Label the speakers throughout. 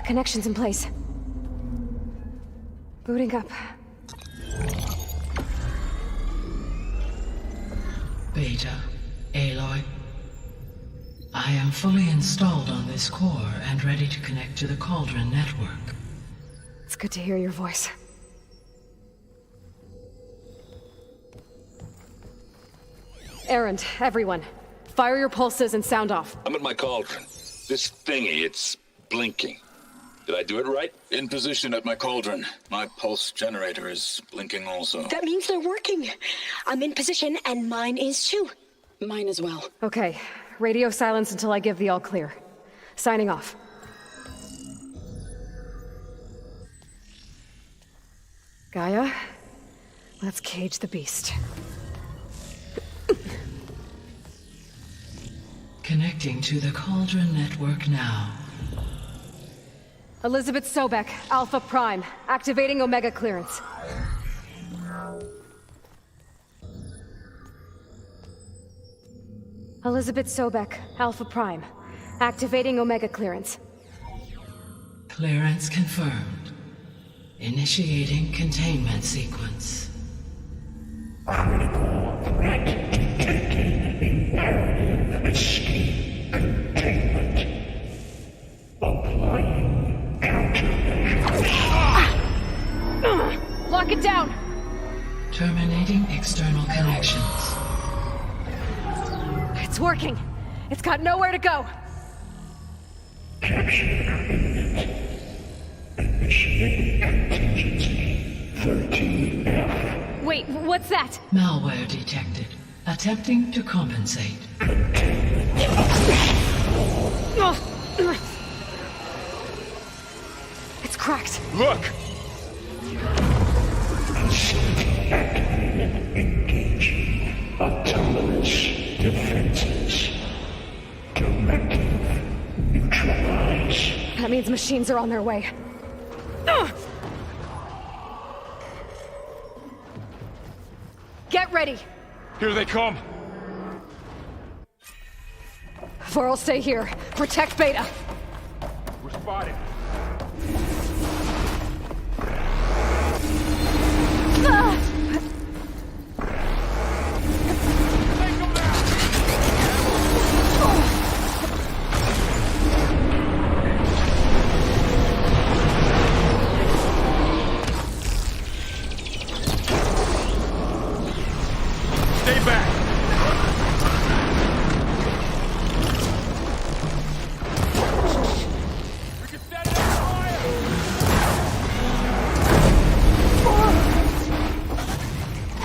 Speaker 1: Connections in place. Booting up.
Speaker 2: Beta, Aloy. I am fully installed on this core and ready to connect to the Cauldron network.
Speaker 1: It's good to hear your voice. Errand, everyone. Fire your pulses and sound off.
Speaker 3: I'm at my cauldron. This thingy, it's blinking. Did I do it right? In position at my cauldron. My pulse generator is blinking also.
Speaker 4: That means they're working. I'm in position and mine is too. Mine as well.
Speaker 1: Okay. Radio silence until I give the all clear. Signing off. Gaia, let's cage the beast.
Speaker 2: Connecting to the Cauldron network now.
Speaker 1: Elizabeth Sobek, Alpha Prime, activating Omega clearance. Elizabeth Sobek, Alpha Prime, activating Omega clearance.
Speaker 2: Clearance confirmed. Initiating containment sequence.
Speaker 5: Critical threat detected. Imperative escape containment. Applying countermeasures.
Speaker 1: Lock it down!
Speaker 2: Terminating external connections.
Speaker 1: It's working. It's got nowhere to go.
Speaker 5: Capture imminent. Initiating contingency 13F.
Speaker 1: Wait, what's that?
Speaker 2: Malware detected. Attempting to compensate.
Speaker 1: It's cracked.
Speaker 3: Look!
Speaker 5: Facility activated. Engaging autonomous defenses. Directive. Neutralize.
Speaker 1: That means machines are on their way. Get ready!
Speaker 3: Here they come!
Speaker 1: Vorl, stay here. Protect Beta.
Speaker 3: We're spotted. Take them down! Stay back! We can set it on fire!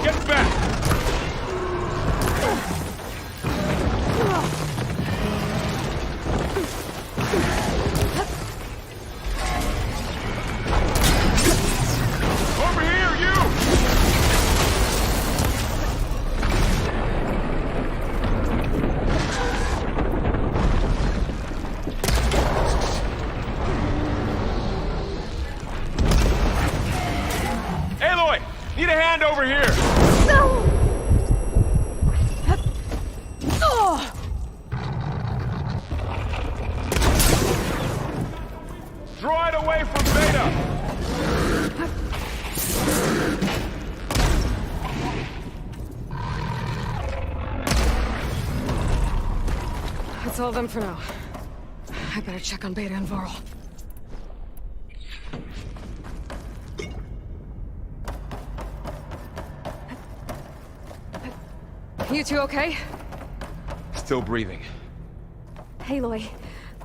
Speaker 3: Get back! Over here, you! Aloy! Need a hand over here! Draw it away from Beta!
Speaker 1: That's all of them for now. I better check on Beta and Vorl. You two okay?
Speaker 3: Still breathing.
Speaker 1: Aloy,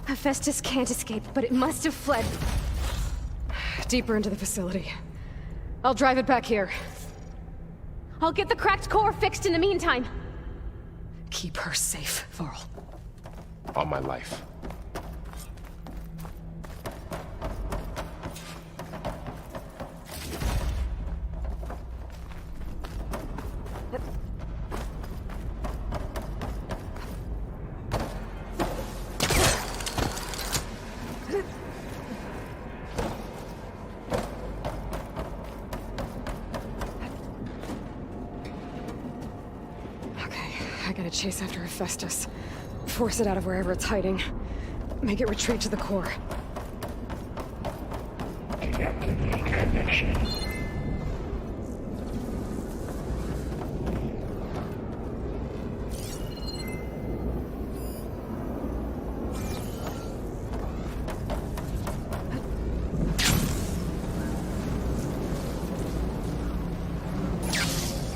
Speaker 1: Hephaestus can't escape, but it must have fled deeper into the facility. I'll drive it back here. I'll get the cracked core fixed in the meantime. Keep her safe, Vorl.
Speaker 3: On my life.
Speaker 1: I gotta chase after Hephaestus. Force it out of wherever it's hiding. Make it retreat to the core.
Speaker 5: Any connection?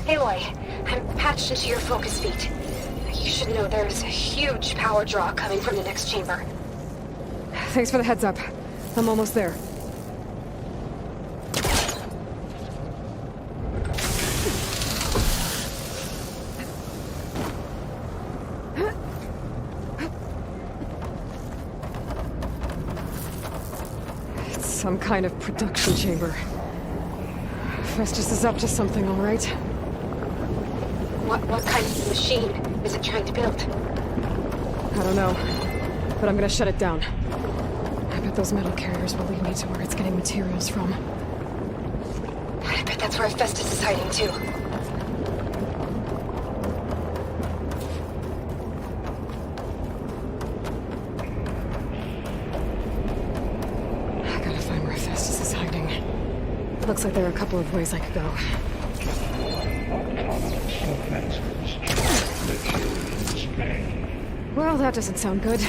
Speaker 4: Aloy, I'm patched into your focus feed. You should know there's a huge power draw coming from the next chamber.
Speaker 1: Thanks for the heads up. I'm almost there. It's some kind of production chamber. Festus is up to something, all right?
Speaker 4: What kind of machine is it trying to build?
Speaker 1: I don't know, but I'm gonna shut it down. I bet those metal carriers will lead me to where it's getting materials from.
Speaker 4: I bet that's where Festus is hiding too.
Speaker 1: I gotta find where Festus is hiding. Looks like there are a couple of ways I could go. Well, that doesn't sound good.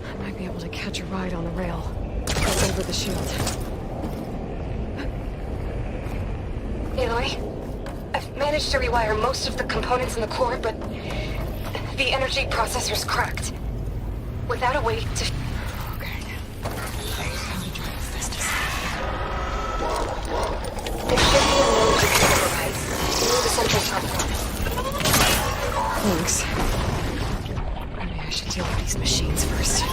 Speaker 1: I might be able to catch a ride on the rail. Go over the shield.
Speaker 4: Aloy, I've managed to rewire most of the components in the core, but the energy processor's cracked. Without a way to...
Speaker 1: Thanks. Maybe I should deal with these machines first.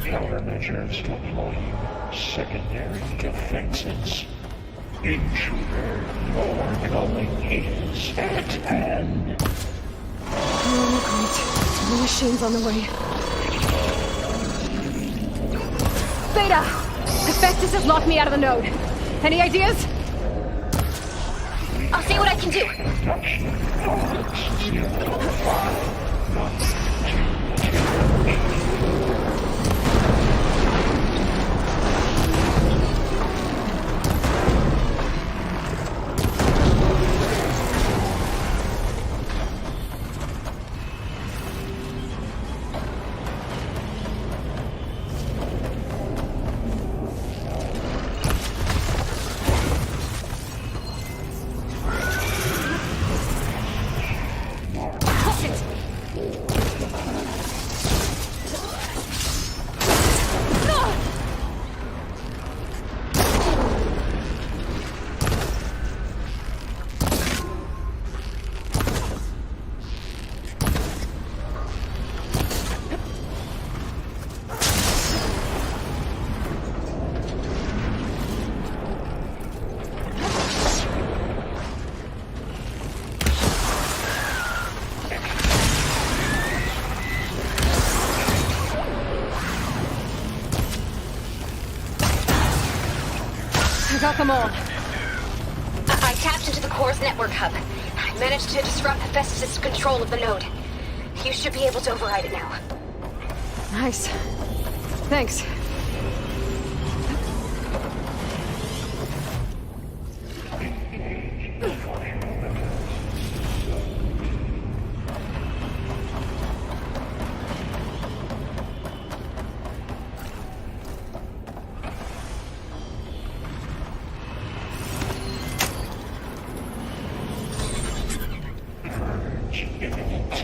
Speaker 5: Countermeasures deploying secondary defenses. Intruder, your going is at hand.
Speaker 1: Oh, great. More machines on the way. Beta! Festus has locked me out of the node. Any ideas?
Speaker 4: I'll see what I can do.
Speaker 5: Production tolerance 0.5. Not 2.
Speaker 1: Got them all.
Speaker 4: I tapped into the core's network hub. Managed to disrupt Hephaestus' control of the node. You should be able to override it now.
Speaker 1: Nice. Thanks.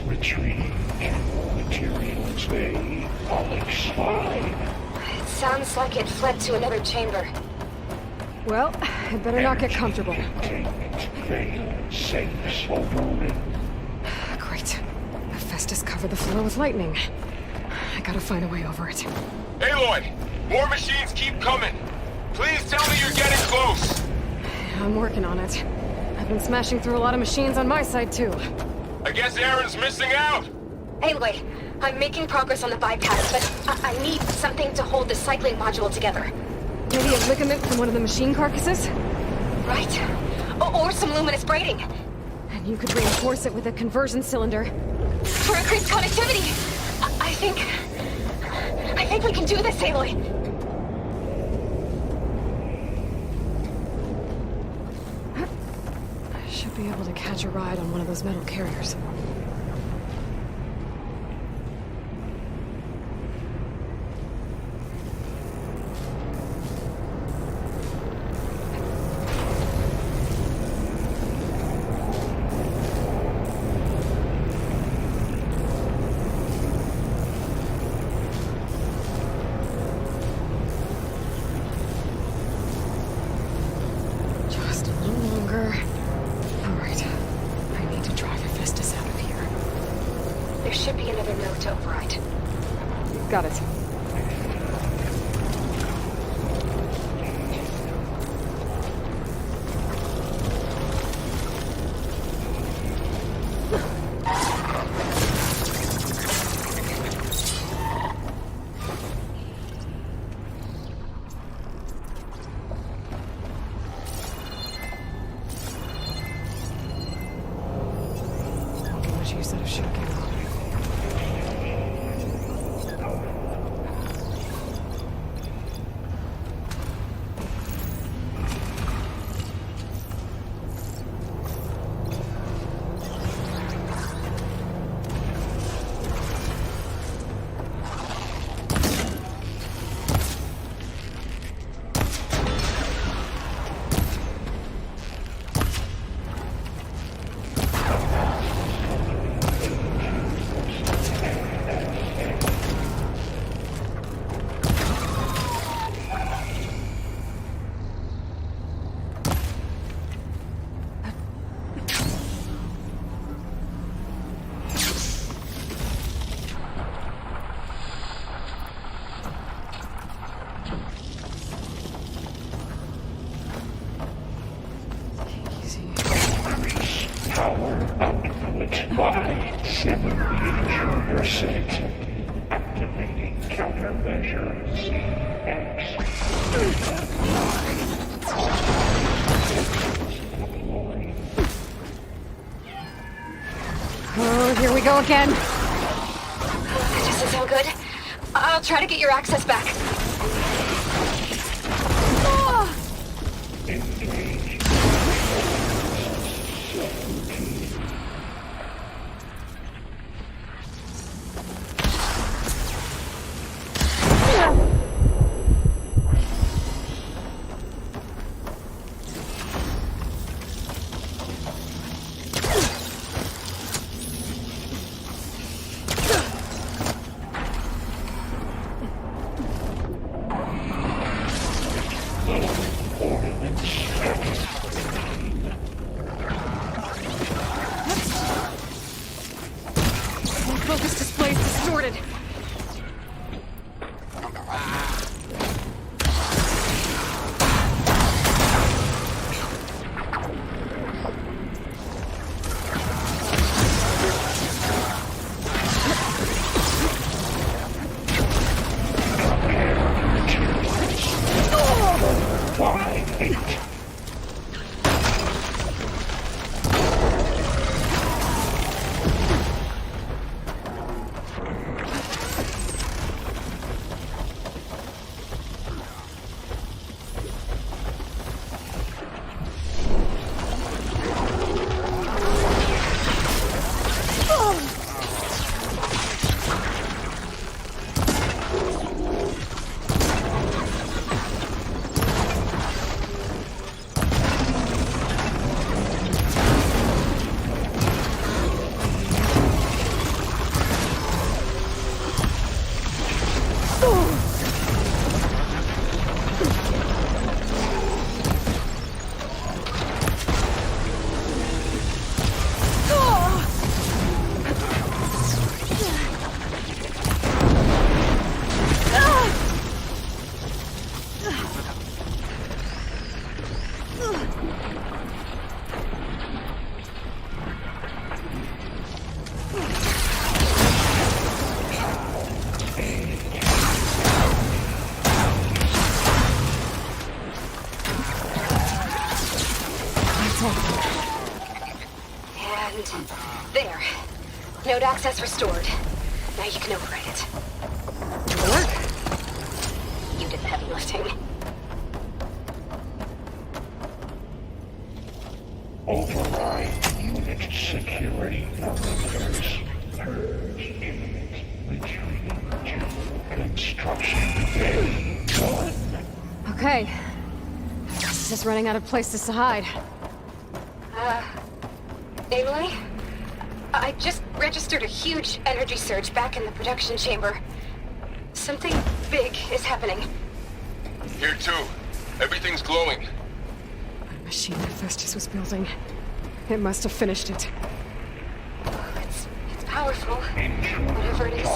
Speaker 5: Retreating materials they all expired.
Speaker 4: It sounds like it fled to another chamber.
Speaker 1: Well, I'd better not get comfortable. Great. Hephaestus covered the floor with lightning. I gotta find a way over it.
Speaker 6: Aloy! More machines keep coming! Please tell me you're getting close!
Speaker 1: I'm working on it. I've been smashing through a lot of machines on my side, too.
Speaker 6: I guess Aaron's missing out!
Speaker 4: Aloy, I'm making progress on the bypass, but I need something to hold the cycling module together.
Speaker 1: Maybe a ligament from one of the machine carcasses?
Speaker 4: Right. Or some luminous braiding.
Speaker 1: And you could reinforce it with a conversion cylinder.
Speaker 4: For increased connectivity! I think we can do this, Aloy!
Speaker 1: I should be able to catch a ride on one of those metal carriers. Got it. Okay, what you said of shooting.
Speaker 5: By 7 intruder-set. Activating countermeasures. X.
Speaker 1: Oh, here we go again.
Speaker 4: That doesn't sound good. I'll try to get your access back.
Speaker 1: Oh!
Speaker 5: Engage. Ordnance
Speaker 4: access restored. Now you can override it.
Speaker 1: Work?
Speaker 4: You did the heavy lifting.
Speaker 5: Override unit security parameters. Purge imminent retreating to construction bay 1.
Speaker 1: Okay. This is running out of places to hide.
Speaker 4: Aloy? I just registered a huge energy surge back in the production chamber. Something big is happening.
Speaker 6: Here too. Everything's glowing.
Speaker 1: The machine Hephaestus was building. It must have finished it.
Speaker 4: It's powerful. Whatever it is.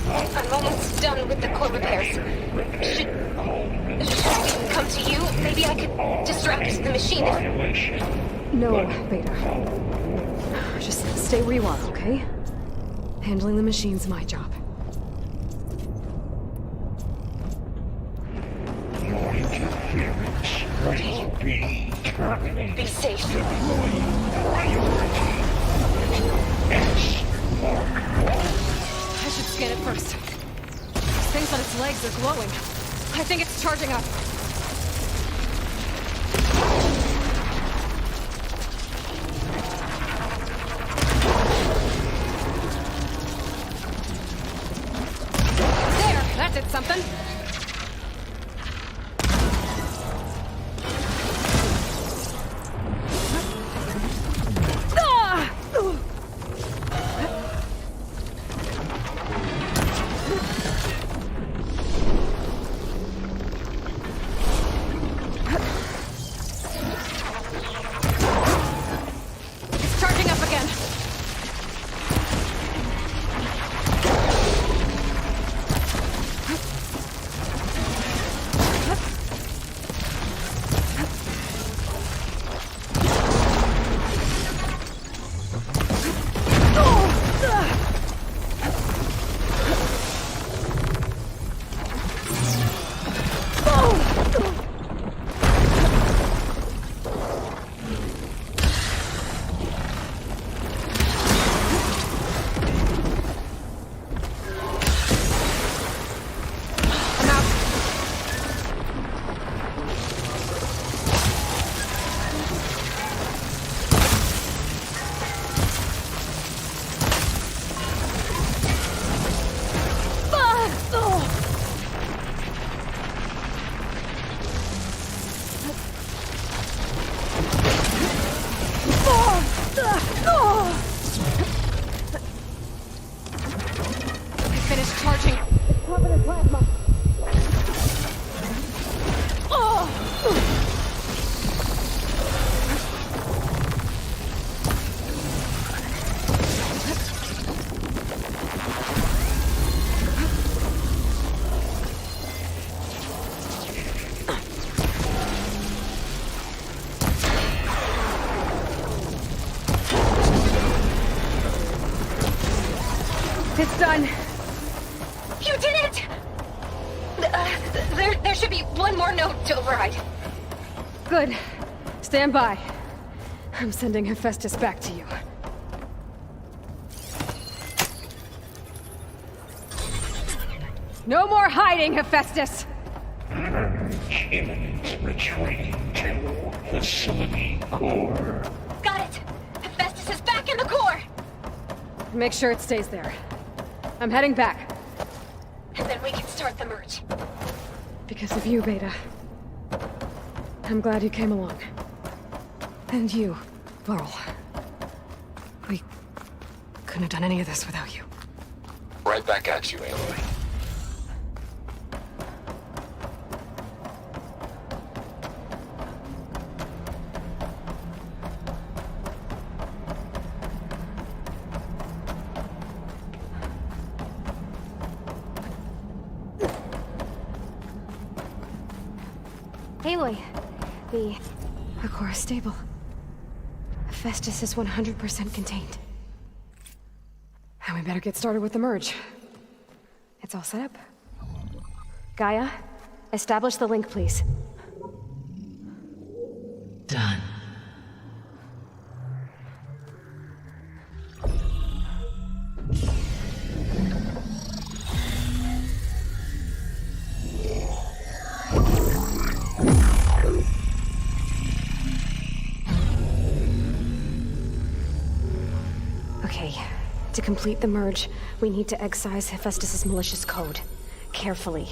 Speaker 4: I'm almost done with the core repairs. Should we come to you? Maybe I could distract the machine.
Speaker 1: No, Beta. Just stay where you are, okay? Handling the machine's my job.
Speaker 5: Your interference will be terminated.
Speaker 4: Be safe.
Speaker 5: Priority. S Mark 1.
Speaker 1: I should scan it first. These things on its legs are glowing. I think it's charging up. There! That did something. It's done.
Speaker 4: You did it! There should be one more node to override.
Speaker 1: Good. Stand by. I'm sending Hephaestus back to you. No more hiding, Hephaestus!
Speaker 5: Purge imminent retreating to facility core.
Speaker 4: Got it! Hephaestus is back in the core!
Speaker 1: Make sure it stays there. I'm heading back.
Speaker 4: And then we can start the merge.
Speaker 1: Because of you, Beta. I'm glad you came along. And you, Laurel. We couldn't have done any of this without you.
Speaker 3: Right back at you, Aloy.
Speaker 1: Aloy, the core is stable. Hephaestus is 100% contained. And we better get started with the merge. It's all set up. Gaia, establish the link, please. complete the merge, we need to excise Hephaestus's malicious code. Carefully.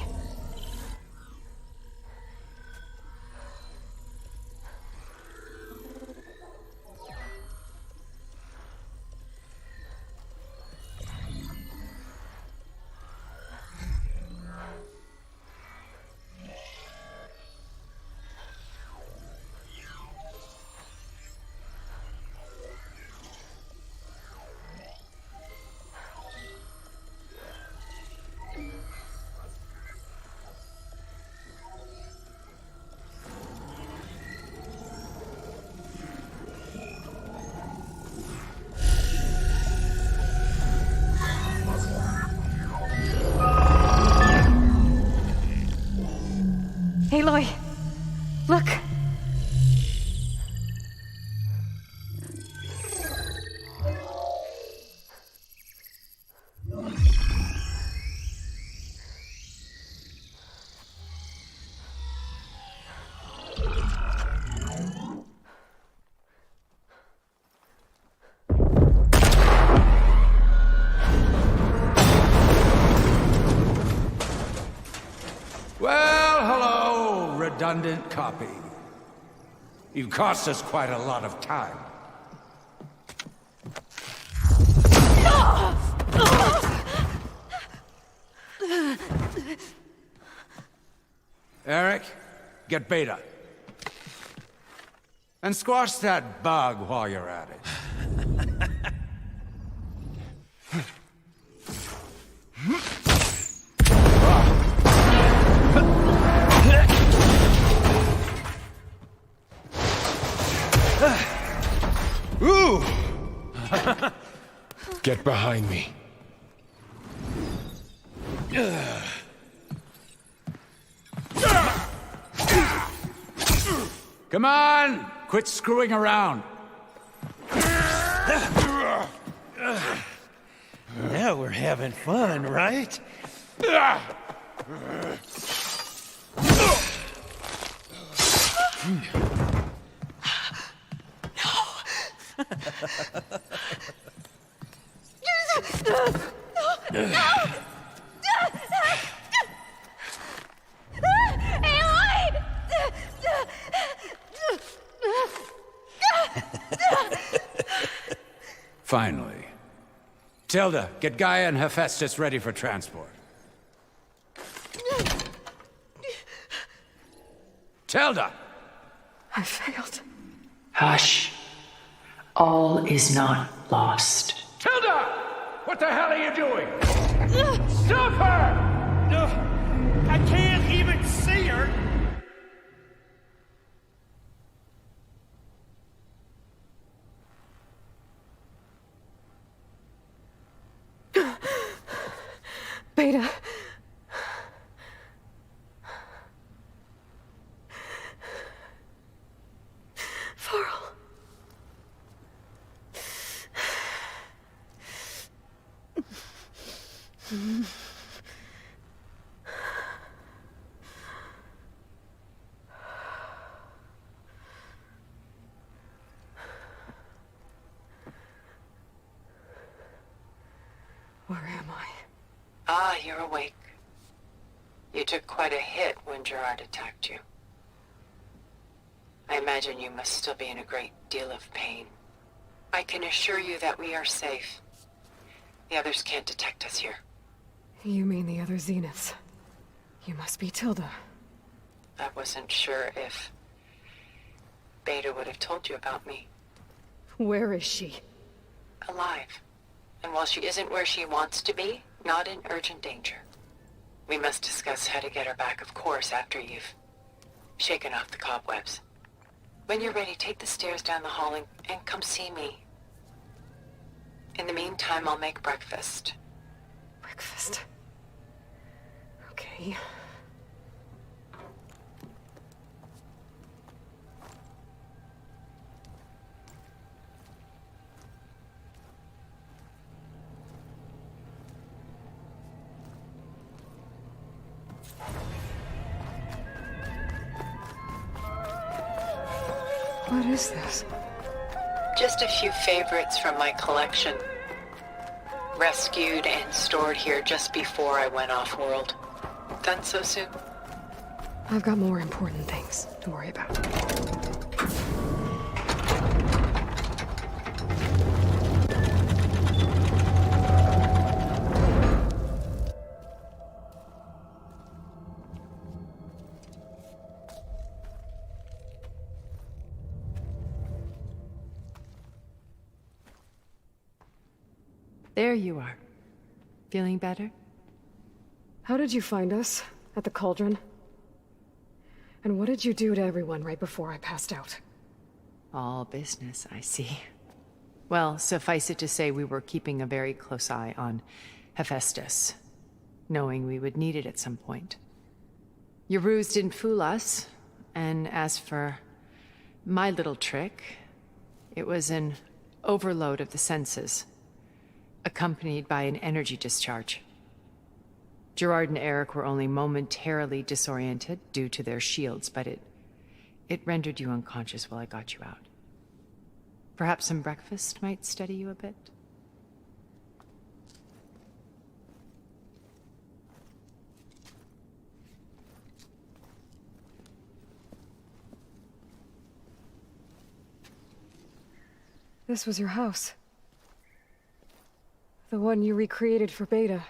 Speaker 1: Aloy, look.
Speaker 7: Redundant copy. You've cost us quite a lot of time. Eric, get Beta. And squash that bug while you're at it.
Speaker 8: Ooh! Get behind me.
Speaker 7: Come on! Quit screwing around.
Speaker 9: Now we're having fun, right?
Speaker 7: Finally. Tilda, get Gaia and Hephaestus ready for transport. Tilda!
Speaker 1: I failed.
Speaker 2: Hush. All is not lost.
Speaker 7: Tilda! What the hell are you doing? Stop her!
Speaker 9: I can't even see her!
Speaker 1: Beta. Farrell. Where am I?
Speaker 2: Ah, you're awake. You took quite a hit when Gerard attacked you. I imagine you must still be in a great deal of pain. I can assure you that we are safe. The others can't detect us here.
Speaker 1: You mean the other Zeniths? You must be Tilda.
Speaker 2: I wasn't sure if Beta would have told you about me.
Speaker 1: Where is she?
Speaker 2: Alive. And while she isn't where she wants to be, not in urgent danger. We must discuss how to get her back, of course, after you've shaken off the cobwebs. When you're ready, take the stairs down the hall and come see me. In the meantime, I'll make breakfast.
Speaker 1: Breakfast. Okay. What is this?
Speaker 2: Just a few favorites from my collection. rescued and stored here just before I went off-world. Done so soon?
Speaker 1: I've got more important things to worry about.
Speaker 2: There you are. Feeling better?
Speaker 1: How did you find us? At the cauldron? And what did you do to everyone right before I passed out?
Speaker 2: All business, I see. Well, suffice it to say we were keeping a very close eye on Hephaestus, knowing we would need it at some point. Your ruse didn't fool us, and as for my little trick, it was an overload of the senses, accompanied by an energy discharge. Gerard and Eric were only momentarily disoriented due to their shields, but it rendered you unconscious while I got you out. Perhaps some breakfast might steady you a bit?
Speaker 1: This was your house. The one you recreated for Beta,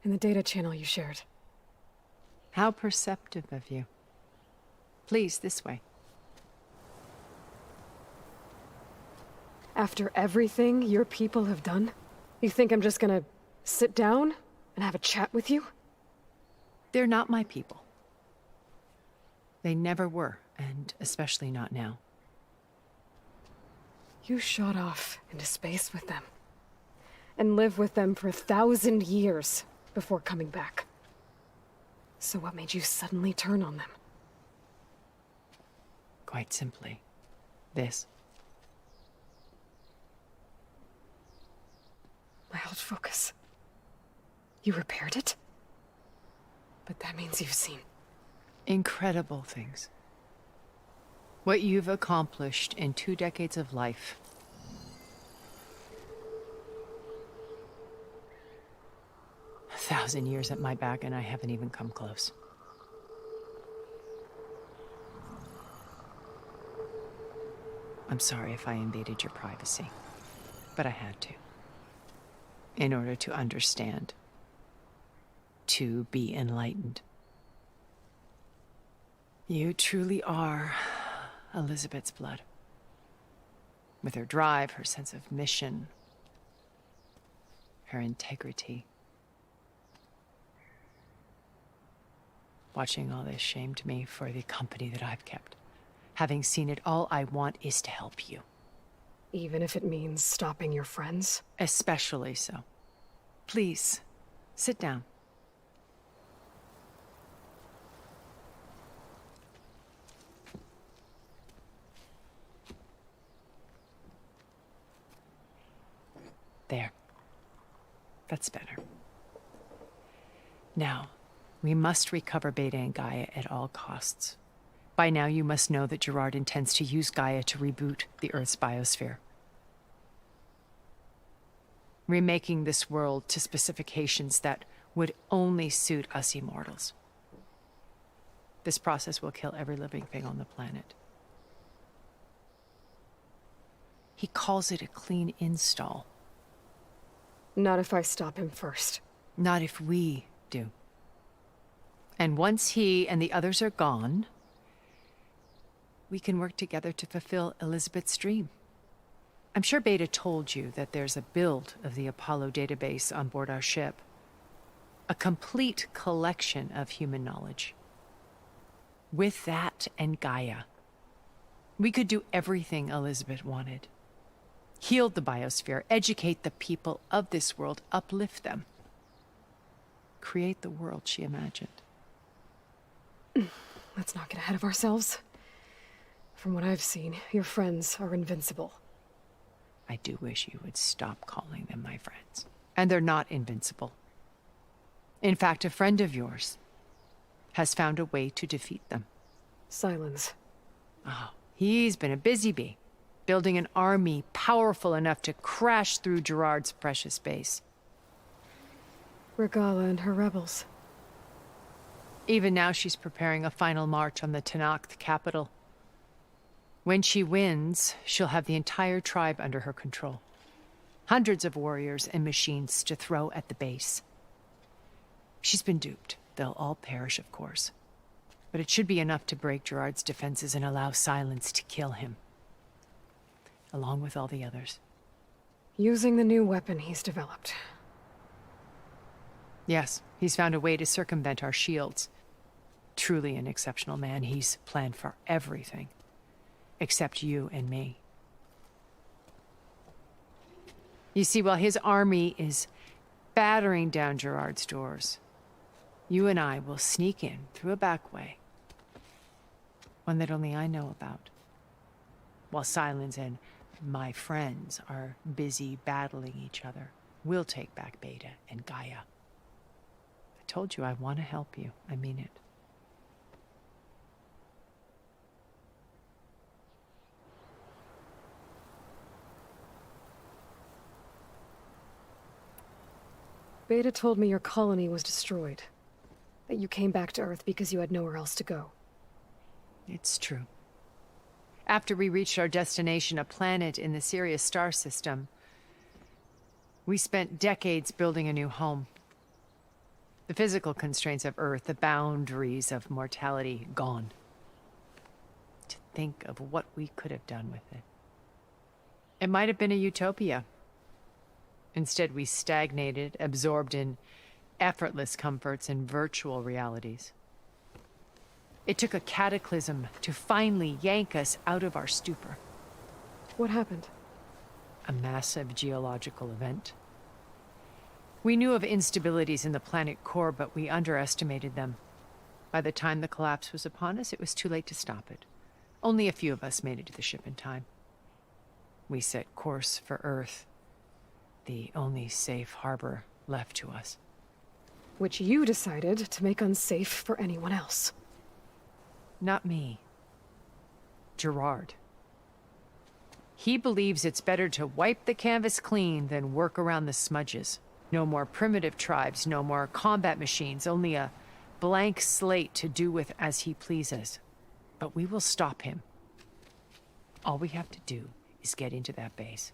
Speaker 1: in the data channel you shared.
Speaker 2: How perceptive of you. Please, this way.
Speaker 1: After everything your people have done, you think I'm just gonna sit down and have a chat with you?
Speaker 2: They're not my people. They never were, and especially not now.
Speaker 1: You shot off into space with them, and lived with them for 1,000 years before coming back. So what made you suddenly turn on them?
Speaker 2: Quite simply, this.
Speaker 1: My old focus. You repaired it? But that means you've seen
Speaker 2: incredible things. What you've accomplished in 2 decades of life. A 1,000 years at my back and I haven't even come close. I'm sorry if I invaded your privacy, but I had to. In order to understand. To be enlightened. You truly are Elizabeth's blood. With her drive, her sense of mission, her integrity. Watching all this shamed me for the company that I've kept. Having seen it, all I want is to help you.
Speaker 1: Even if it means stopping your friends?
Speaker 2: Especially so. Please, sit down. There. That's better. Now, we must recover Beta and Gaia at all costs. By now, you must know that Gerard intends to use Gaia to reboot the Earth's biosphere. Remaking this world to specifications that would only suit us immortals. This process will kill every living thing on the planet. He calls it a clean install.
Speaker 1: Not if I stop him first.
Speaker 2: Not if we do. And once he and the others are gone, we can work together to fulfill Elizabeth's dream. I'm sure Beta told you that there's a build of the Apollo database on board our ship. A complete collection of human knowledge. With that and Gaia, we could do everything Elizabeth wanted. Heal the biosphere, educate the people of this world, uplift them. Create the world she imagined.
Speaker 1: Let's not get ahead of ourselves. From what I've seen, your friends are invincible.
Speaker 2: I do wish you would stop calling them my friends. And they're not invincible. In fact, a friend of yours has found a way to defeat them.
Speaker 1: Silence.
Speaker 2: Oh, he's been a busy bee. Building an army powerful enough to crash through Gerard's precious base.
Speaker 1: Regala and her rebels.
Speaker 2: Even now she's preparing a final march on the Tenakth capital. When she wins, she'll have the entire tribe under her control. Hundreds of warriors and machines to throw at the base. She's been duped. They'll all perish, of course. But it should be enough to break Gerard's defenses and allow Silence to kill him. Along with all the others.
Speaker 1: Using the new weapon he's developed.
Speaker 2: Yes, he's found a way to circumvent our shields. Truly an exceptional man. He's planned for everything. Except you and me. You see, while his army is battering down Gerard's doors, you and I will sneak in through a back way. One that only I know about. While Silence and my friends are busy battling each other, we'll take back Beta and Gaia. I told you I want to help you. I mean it.
Speaker 1: Beta told me your colony was destroyed. That you came back to Earth because you had nowhere else to go.
Speaker 2: It's true. After we reached our destination, a planet in the Sirius star system, we spent decades building a new home. The physical constraints of Earth, the boundaries of mortality, gone. To think of what we could have done with it. It might have been a utopia. Instead, we stagnated, absorbed in effortless comforts and virtual realities. It took a cataclysm to finally yank us out of our stupor.
Speaker 1: What happened?
Speaker 2: A massive geological event. We knew of instabilities in the planet core, but we underestimated them. By the time the collapse was upon us, it was too late to stop it. Only a few of us made it to the ship in time. We set course for Earth, the only safe harbor left to us.
Speaker 1: Which you decided to make unsafe for anyone else.
Speaker 2: Not me. Gerard. He believes it's better to wipe the canvas clean than work around the smudges. No more primitive tribes, no more combat machines, only a blank slate to do with as he pleases. But we will stop him. All we have to do is get into that base.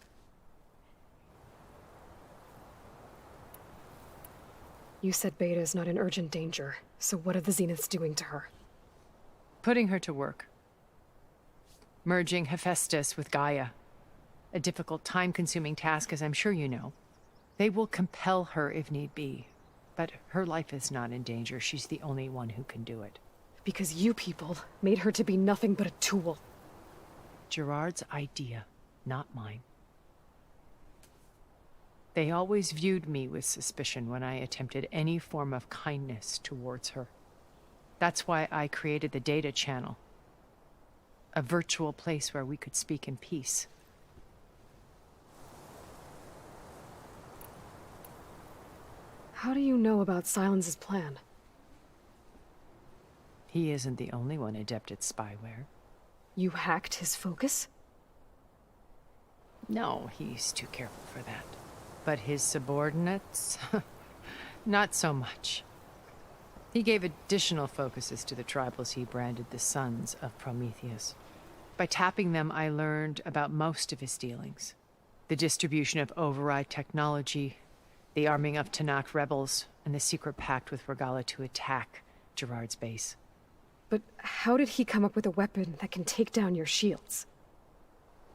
Speaker 1: You said Beta is not in urgent danger, so what are the Zeniths doing to her?
Speaker 2: Putting her to work. Merging Hephaestus with Gaia. A difficult, time-consuming task, as I'm sure you know. They will compel her if need be. But her life is not in danger. She's the only one who can do it.
Speaker 1: Because you people made her to be nothing but a tool.
Speaker 2: Gerard's idea, not mine. They always viewed me with suspicion when I attempted any form of kindness towards her. That's why I created the data channel. A virtual place where we could speak in peace.
Speaker 1: How do you know about Silence's plan?
Speaker 2: He isn't the only one adept at spyware.
Speaker 1: You hacked his focus?
Speaker 2: No, he's too careful for that. But his subordinates? Not so much. He gave additional focuses to the tribals he branded the Sons of Prometheus. By tapping them, I learned about most of his dealings. The distribution of override technology, the arming of Tenakth rebels, and the secret pact with Regala to attack Gerard's base.
Speaker 1: But how did he come up with a weapon that can take down your shields?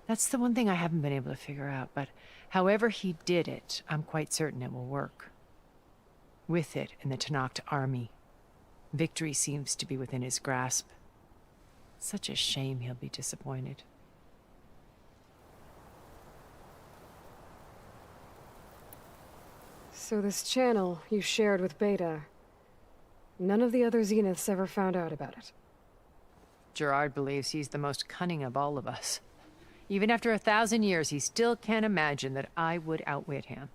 Speaker 2: That's the one thing I haven't been able to figure out, but however he did it, I'm quite certain it will work. With it and the Tenakth army, victory seems to be within his grasp. Such a shame he'll be disappointed.
Speaker 1: So this channel you shared with Beta, none of the other Zeniths ever found out about it?
Speaker 2: Gerard believes he's the most cunning of all of us. Even after 1,000 years, he still can't imagine that I would outwit him.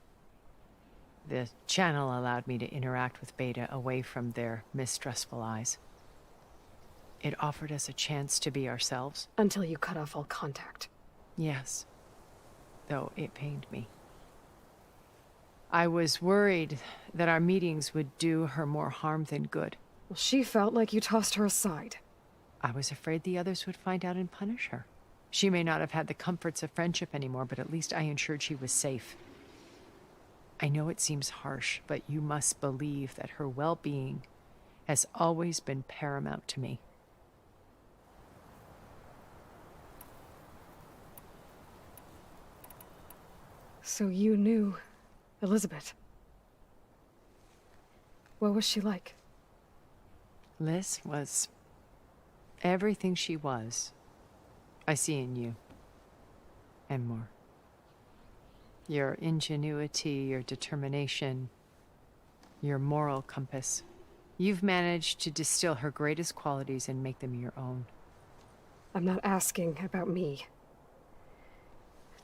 Speaker 2: The channel allowed me to interact with Beta away from their mistrustful eyes. It offered us a chance to be ourselves.
Speaker 1: Until you cut off all contact.
Speaker 2: Yes. Though it pained me.
Speaker 10: I was worried that our meetings would do her more harm than good.
Speaker 1: Well, she felt like you tossed her aside.
Speaker 10: I was afraid the others would find out and punish her. She may not have had the comforts of friendship anymore, but at least I ensured she was safe. I know it seems harsh, but you must believe that her well-being has always been paramount to me.
Speaker 1: So you knew Elizabeth. What was she like?
Speaker 10: Liz was everything she was. I see in you. And more. Your ingenuity, your determination, your moral compass. You've managed to distill her greatest qualities and make them your own.
Speaker 1: I'm not asking about me.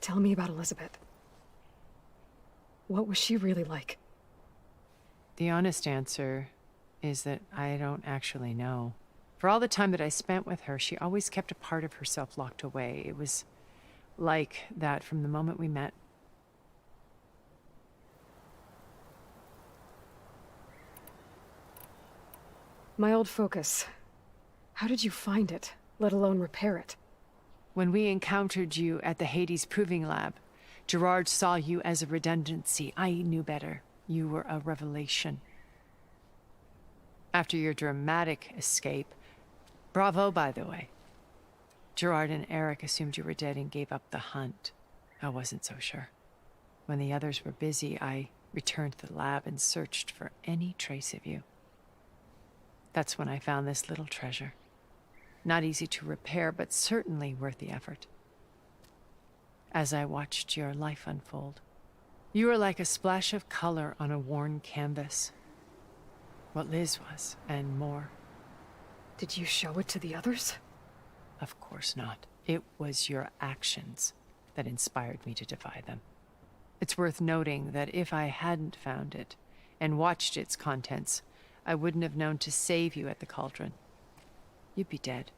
Speaker 1: Tell me about Elizabeth. What was she really like?
Speaker 10: The honest answer is that I don't actually know. For all the time that I spent with her, she always kept a part of herself locked away. It was like that from the moment we met.
Speaker 1: My old focus. How did you find it, let alone repair it?
Speaker 10: When we encountered you at the Hades Proving Lab, Gerard saw you as a redundancy. I knew better. You were a revelation. After your dramatic escape, bravo, by the way. Gerard and Eric assumed you were dead and gave up the hunt. I wasn't so sure. When the others were busy, I returned to the lab and searched for any trace of you. That's when I found this little treasure. Not easy to repair, but certainly worth the effort. As I watched your life unfold, you were like a splash of color on a worn canvas. What Liz was, and more.
Speaker 1: Did you show it to the others?
Speaker 10: Of course not. It was your actions that inspired me to defy them. It's worth noting that if I hadn't found it and watched its contents, I wouldn't have known to save you at the cauldron. You'd be dead.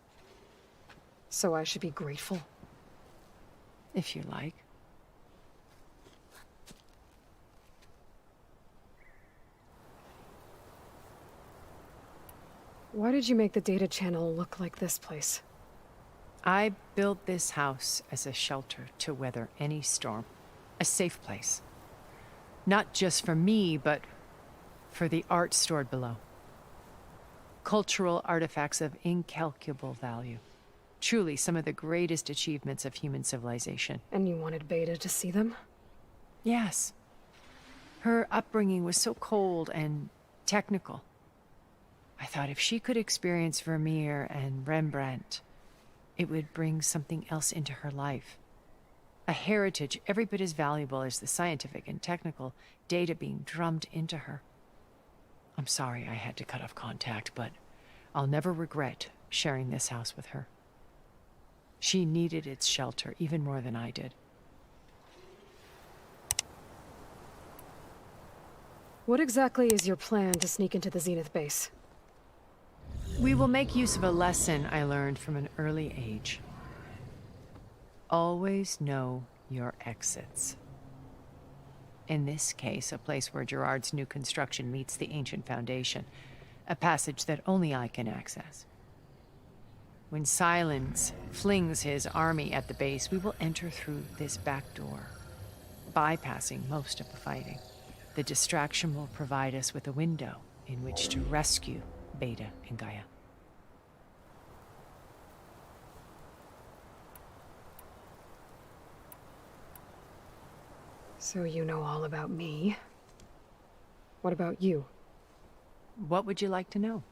Speaker 1: So I should be grateful?
Speaker 10: If you like.
Speaker 1: Why did you make the data channel look like this place?
Speaker 10: I built this house as a shelter to weather any storm. A safe place. Not just for me, but for the art stored below. Cultural artifacts of incalculable value. Truly some of the greatest achievements of human civilization.
Speaker 1: And you wanted Beta to see them?
Speaker 10: Yes. Her upbringing was so cold and technical. I thought if she could experience Vermeer and Rembrandt, it would bring something else into her life. A heritage every bit as valuable as the scientific and technical data being drummed into her. I'm sorry I had to cut off contact, but I'll never regret sharing this house with her. She needed its shelter even more than I did.
Speaker 1: What exactly is your plan to sneak into the Zenith base?
Speaker 10: We will make use of a lesson I learned from an early age. Always know your exits. In this case, a place where Gerard's new construction meets the ancient foundation, a passage that only I can access. When Silence flings his army at the base, we will enter through this back door, bypassing most of the fighting. The distraction will provide us with a window in which to rescue Beta and Gaia.
Speaker 1: So you know all about me. What about you?
Speaker 10: What would you like to know?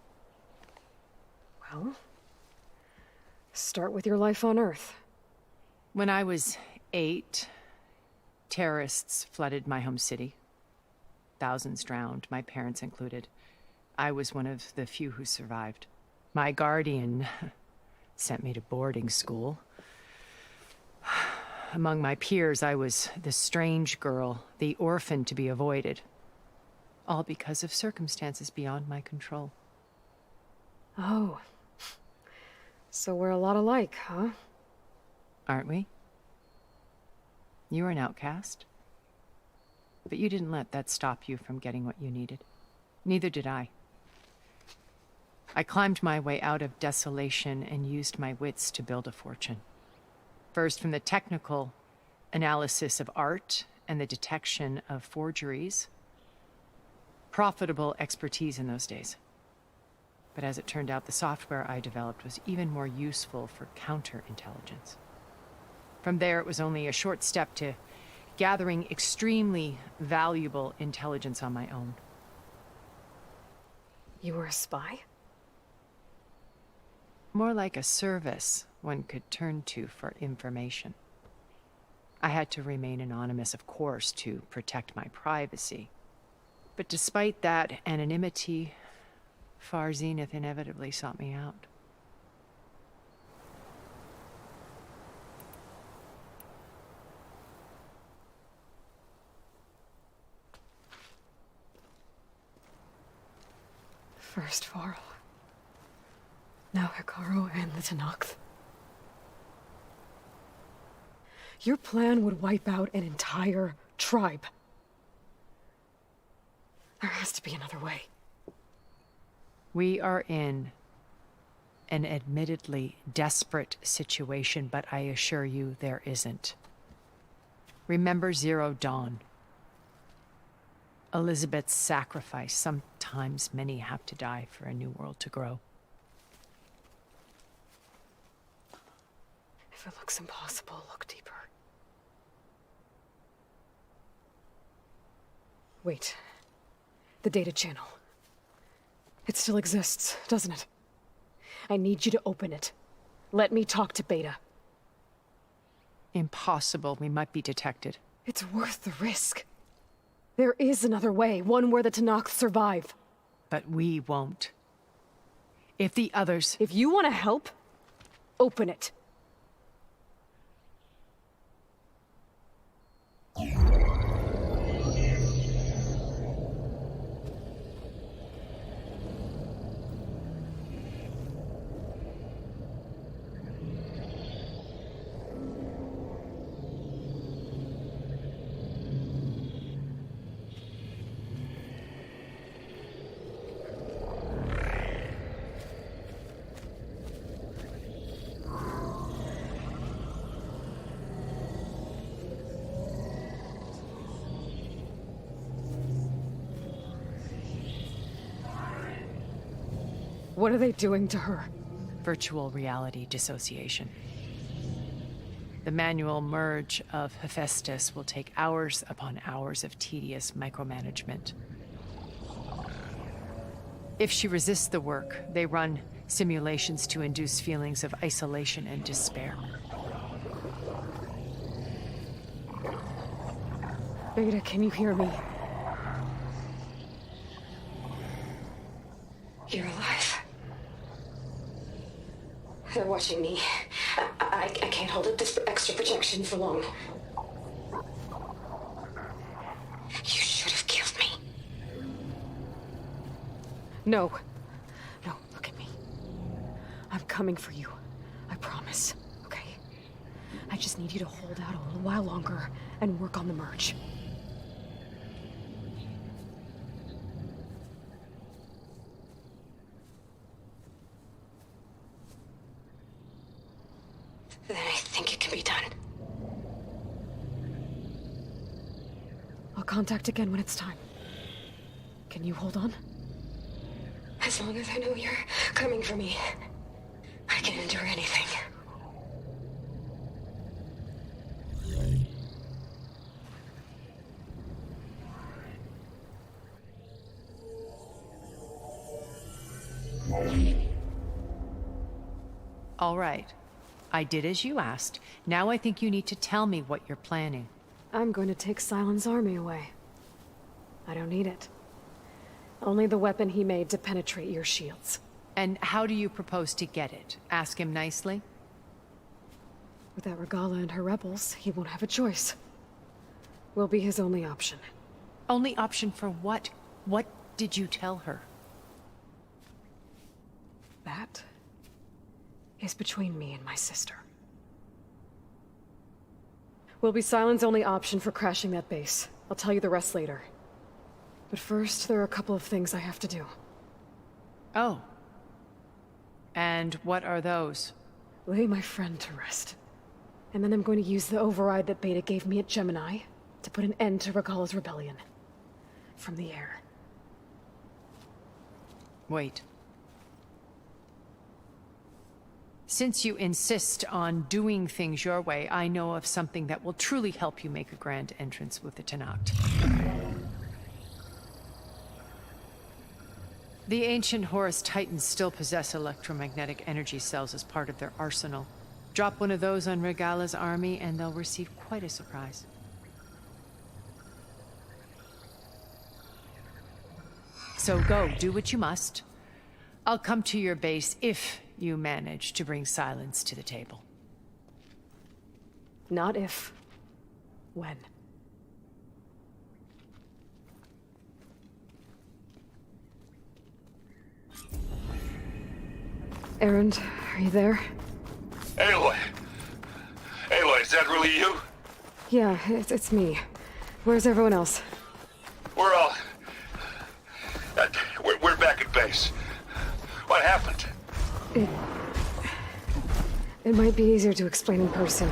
Speaker 1: Well, start with your life on Earth.
Speaker 10: When I was 8, terrorists flooded my home city. Thousands drowned, my parents included. I was one of the few who survived. My guardian sent me to boarding school. Among my peers, I was the strange girl, the orphan to be avoided. All because of circumstances beyond my control.
Speaker 1: Oh. So we're a lot alike, huh?
Speaker 10: Aren't we? You are an outcast. But you didn't let that stop you from getting what you needed. Neither did I. I climbed my way out of desolation and used my wits to build a fortune. First, from the technical analysis of art and the detection of forgeries. Profitable expertise in those days. But as it turned out, the software I developed was even more useful for counterintelligence. From there, it was only a short step to gathering extremely valuable intelligence on my own.
Speaker 1: You were a spy?
Speaker 10: More like a service one could turn to for information. I had to remain anonymous, of course, to protect my privacy. But despite that anonymity, Far Zenith inevitably sought me out.
Speaker 1: First Varl. Now Hikaru and the Tenakth. Your plan would wipe out an entire tribe. There has to be another way.
Speaker 10: We are in an admittedly desperate situation, but I assure you there isn't. Remember Zero Dawn. Elizabeth's sacrifice. Sometimes many have to die for a new world to grow.
Speaker 1: If it looks impossible, look deeper. Wait. The data channel. It still exists, doesn't it? I need you to open it. Let me talk to Beta.
Speaker 10: Impossible. We might be detected.
Speaker 1: It's worth the risk. There is another way, one where the Tenakth survive.
Speaker 10: But we won't. If the others...
Speaker 1: If you want to help, open it. What are they doing to her?
Speaker 10: Virtual reality dissociation. The manual merge of Hephaestus will take hours upon hours of tedious micromanagement. If she resists the work, they run simulations to induce feelings of isolation and despair.
Speaker 1: Beta, can you hear me?
Speaker 4: You're alive. They're watching me. I can't hold up this extra projection for long. You should have killed me.
Speaker 1: No. No, look at me. I'm coming for you. I promise, okay? I just need you to hold out a little while longer and work on the merge.
Speaker 4: Then I think it can be done.
Speaker 1: I'll contact again when it's time. Can you hold on?
Speaker 4: As long as I know you're coming for me, I can endure anything.
Speaker 10: All right. I did as you asked. Now I think you need to tell me what you're planning.
Speaker 1: I'm going to take Silent's army away. I don't need it. Only the weapon he made to penetrate your shields.
Speaker 10: And how do you propose to get it? Ask him nicely?
Speaker 1: Without Regala and her rebels, he won't have a choice. We'll be his only option.
Speaker 10: Only option for what? What did you tell her?
Speaker 1: That is between me and my sister. Will be Silent's only option for crashing that base. I'll tell you the rest later. But first, there are a couple of things I have to do.
Speaker 10: Oh. And what are those?
Speaker 1: Lay my friend to rest. And then I'm going to use the override that Beta gave me at Gemini to put an end to Regalla's rebellion. From the air.
Speaker 10: Wait. Since you insist on doing things your way, I know of something that will truly help you make a grand entrance with the Tenakth. The ancient Horus Titans still possess electromagnetic energy cells as part of their arsenal. Drop one of those on Regalla's army and they'll receive quite a surprise. So go, do what you must. I'll come to your base if you manage to bring silence to the table.
Speaker 1: Not if. When. Erend, are you there?
Speaker 6: Aloy! Aloy, is that really you?
Speaker 1: Yeah, it's me. Where's everyone else?
Speaker 6: We're all... we're back at base. What happened?
Speaker 1: It might be easier to explain in person.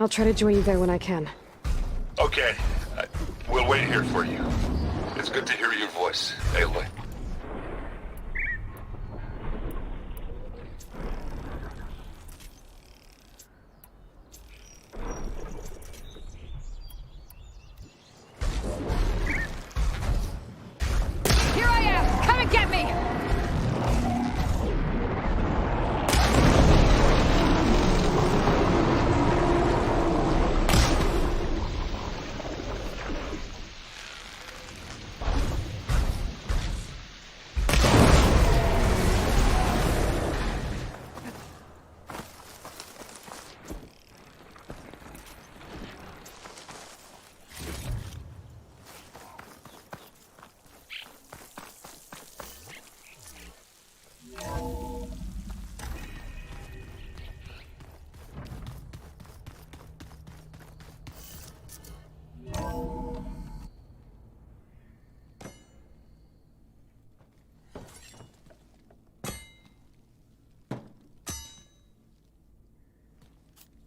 Speaker 1: I'll try to join you there when I can.
Speaker 6: Okay. We'll wait here for you. It's good to hear your voice, Aloy.
Speaker 1: Here I am! Come and get me!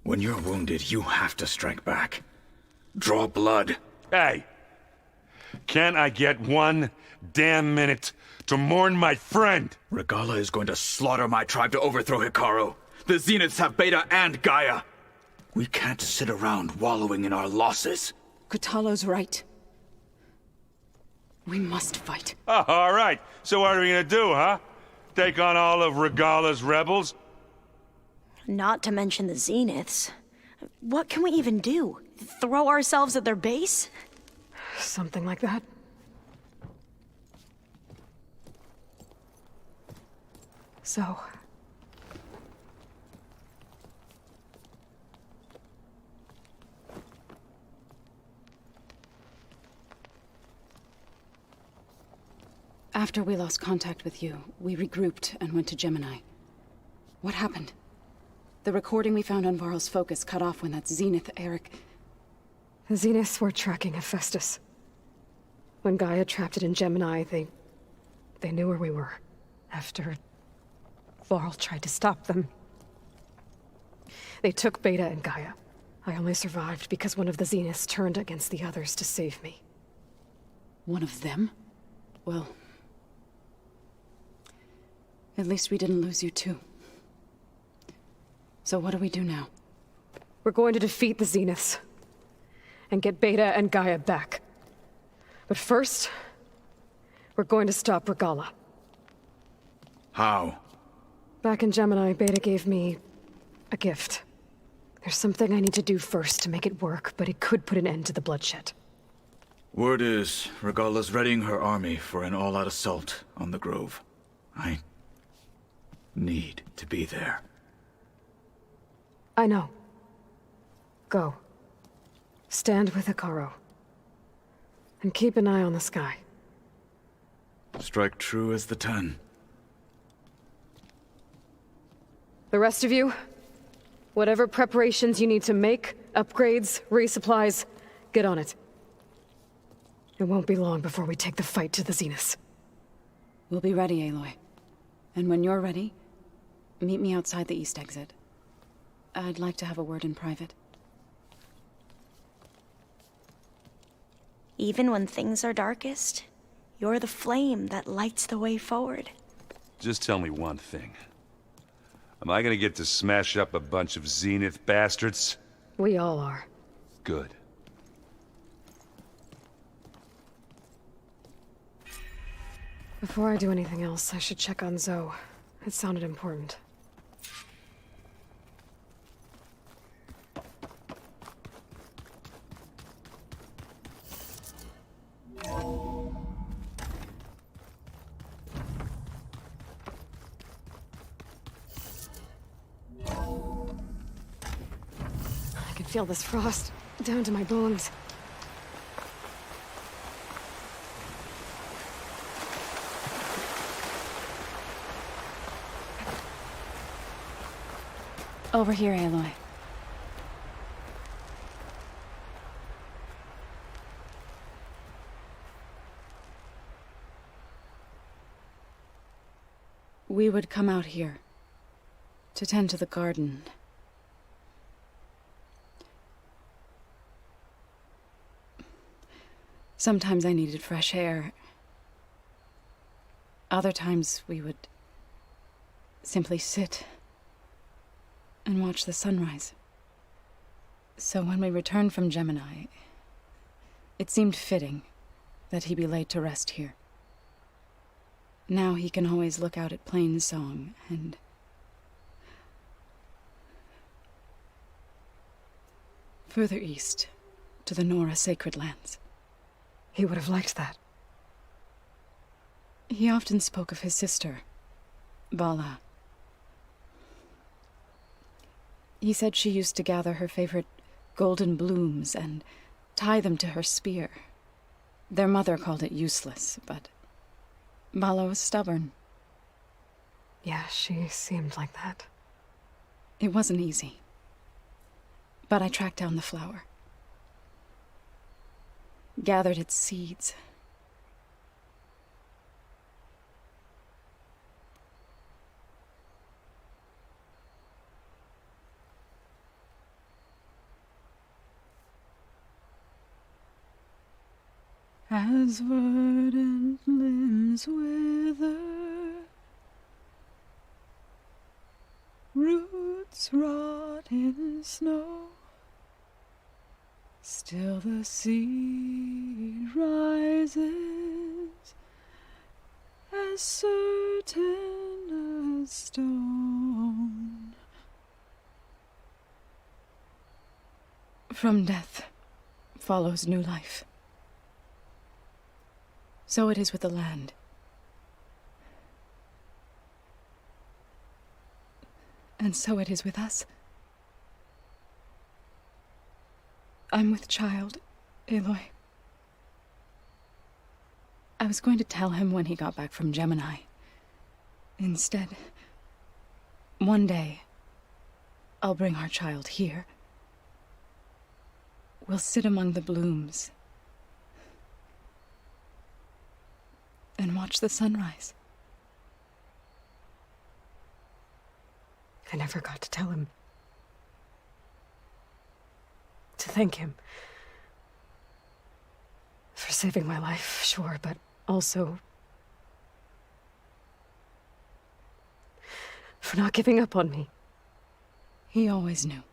Speaker 3: When you're wounded, you have to strike back. Draw blood.
Speaker 6: Hey! Can't I get 1 damn minute to mourn my friend?
Speaker 3: Regalla is going to slaughter my tribe to overthrow Hikaru. The Zeniths have Beta and Gaia. We can't sit around wallowing in our losses.
Speaker 11: Kotallo's right. We must fight.
Speaker 6: Oh, all right. So what are we gonna do, huh? Take on all of Regalla's rebels?
Speaker 12: Not to mention the Zeniths. What can we even do? Throw ourselves at their base?
Speaker 1: Something like that. So...
Speaker 11: After we lost contact with you, we regrouped and went to Gemini. What happened? The recording we found on Varl's focus cut off when that Zenith, Eric...
Speaker 1: The Zeniths were tracking Hephaestus. When Gaia trapped it in Gemini, they knew where we were. After... Varl tried to stop them. They took Beta and Gaia. I only survived because one of the Zeniths turned against the others to save me.
Speaker 11: One of them? Well... At least we didn't lose you too. So what do we do now?
Speaker 1: We're going to defeat the Zeniths. And get Beta and Gaia back. But first... we're going to stop Regalla.
Speaker 3: How?
Speaker 1: Back in Gemini, Beta gave me... a gift. There's something I need to do first to make it work, but it could put an end to the bloodshed.
Speaker 3: Word is, Regalla's readying her army for an all-out assault on the Grove. I... need to be there.
Speaker 1: I know. Go. Stand with Hikaru. And keep an eye on the sky.
Speaker 3: Strike true as the 10.
Speaker 1: The rest of you, whatever preparations you need to make, Upgrades, resupplies. Get on it. It won't be long before we take the fight to the Zeniths.
Speaker 11: We'll be ready, Aloy. And when you're ready, meet me outside the east exit. I'd like to have a word in private.
Speaker 12: Even when things are darkest, you're the flame that lights the way forward.
Speaker 6: Just tell me one thing. Am I gonna get to smash up a bunch of Zenith bastards?
Speaker 1: We all are.
Speaker 6: Good.
Speaker 1: Before I do anything else, I should check on Zoe. It sounded important. I can feel this frost down to my bones.
Speaker 11: Over here, Aloy. We would come out here to tend to the garden. Sometimes I needed fresh air. Other times we would simply sit and watch the sunrise. So when we returned from Gemini, it seemed fitting that he be laid to rest here. Now he can always look out at Plain Song and further east to the Nora Sacred Lands.
Speaker 1: He would have liked that.
Speaker 11: He often spoke of his sister, Bala. He said she used to gather her favorite golden blooms and tie them to her spear. Their mother called it useless, but Bala was stubborn.
Speaker 1: Yeah, she seemed like that.
Speaker 11: It wasn't easy. But I tracked down the flower. Gathered its seeds. As verdant limbs wither, roots rot in snow, still the seed rises, as certain as stone. From death follows new life. So it is with the land. And so it is with us. I'm with child, Aloy. I was going to tell him when he got back from Gemini. Instead, one day, I'll bring our child here. We'll sit among the blooms and watch the sunrise.
Speaker 1: I never got to tell him. To thank him. For saving my life, sure, but also for not giving up on me.
Speaker 11: He always knew.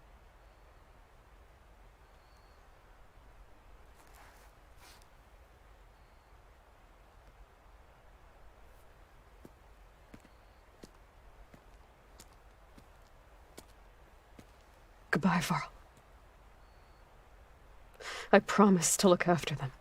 Speaker 1: Goodbye, Varl. I promise to look after them.